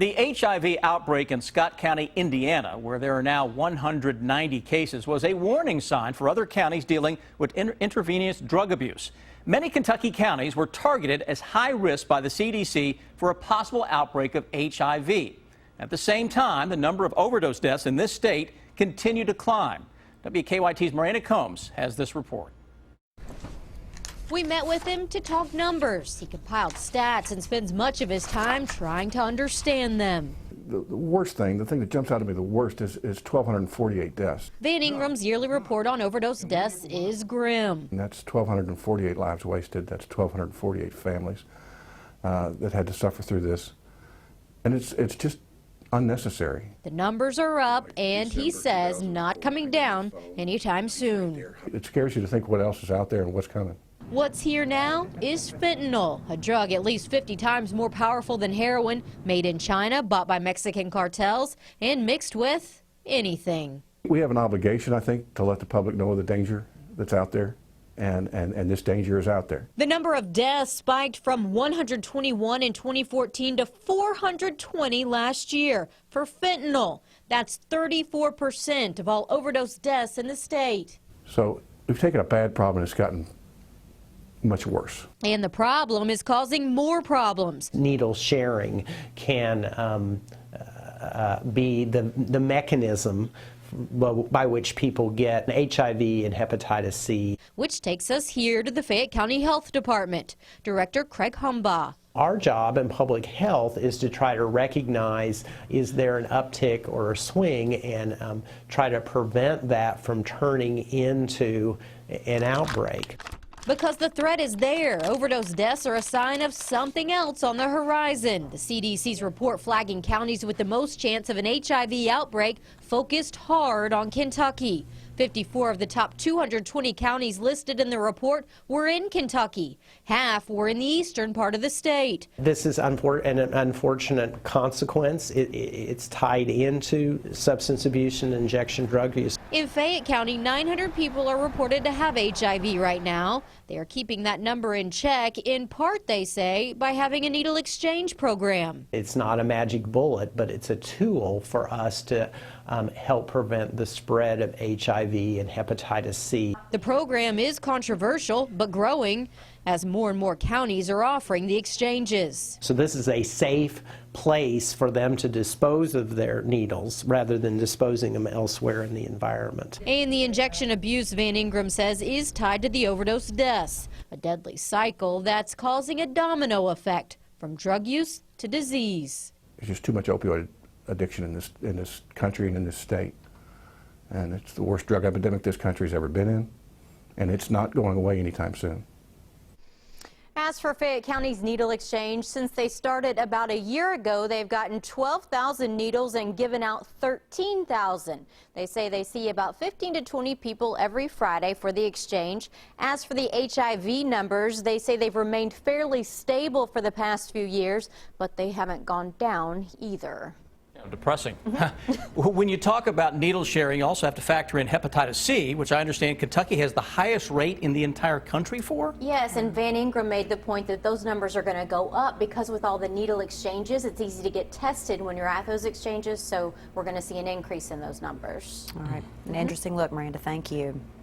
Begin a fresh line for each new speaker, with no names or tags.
The HIV outbreak in Scott County, Indiana, where there are now 190 cases, was a warning sign for other counties dealing with intravenous drug abuse. Many Kentucky counties were targeted as high risk by the CDC for a possible outbreak of HIV. At the same time, the number of overdose deaths in this state continue to climb. WKYT's Miranda Combs has this report.
We met with him to talk numbers. He compiled stats and spends much of his time trying to understand them.
The worst thing, the thing that jumps out at me the worst is 1,248 deaths.
Van Ingram's yearly report on overdose deaths is grim.
And that's 1,248 lives wasted. That's 1,248 families that had to suffer through this. And it's just unnecessary.
The numbers are up, and he says not coming down anytime soon.
It scares you to think what else is out there and what's coming.
What's here now is fentanyl, a drug at least 50 times more powerful than heroin, made in China, bought by Mexican cartels, and mixed with anything.
We have an obligation, I think, to let the public know of the danger that's out there, and this danger is out there.
The number of deaths spiked from 121 in 2014 to 420 last year for fentanyl. That's 34% of all overdose deaths in the state.
So we've taken a bad problem and it's gotten much worse.
And the problem is causing more problems.
Needle sharing can be the mechanism by which people get HIV and hepatitis C.
Which takes us here to the Fayette County Health Department. Director Craig Humbaugh.
Our job in public health is to try to recognize, is there an uptick or a swing, and try to prevent that from turning into an outbreak.
Because the threat is there, overdose deaths are a sign of something else on the horizon. The CDC's report flagging counties with the most chance of an HIV outbreak focused hard on Kentucky. 54 of the top 220 counties listed in the report were in Kentucky. Half were in the eastern part of the state.
This is an unfortunate consequence. It's tied into substance abuse and injection drug use.
In Fayette County, 900 people are reported to have HIV right now. They are keeping that number in check, in part, they say, by having a needle exchange program.
It's not a magic bullet, but it's a tool for us to help prevent the spread of HIV and hepatitis C.
The program is controversial, but growing, as more and more counties are offering the exchanges.
So this is a safe place for them to dispose of their needles rather than disposing them elsewhere in the environment.
And the injection abuse, Van Ingram says, is tied to the overdose deaths, a deadly cycle that's causing a domino effect from drug use to disease.
There's just too much opioid addiction in this country and in this state. And it's the worst drug epidemic this country's ever been in, and it's not going away anytime soon.
As for Fayette County's needle exchange, since they started about a year ago, they've gotten 12,000 needles and given out 13,000. They say they see about 15 to 20 people every Friday for the exchange. As for the HIV numbers, they say they've remained fairly stable for the past few years, but they haven't gone down either.
Depressing. When you talk about needle sharing, you also have to factor in hepatitis C, which I understand Kentucky has the highest rate in the entire country for.
Yes, and Van Ingram made the point that those numbers are going to go up because with all the needle exchanges, it's easy to get tested when you're at those exchanges, so we're going to see an increase in those numbers.
All right. An interesting look, Miranda. Thank you.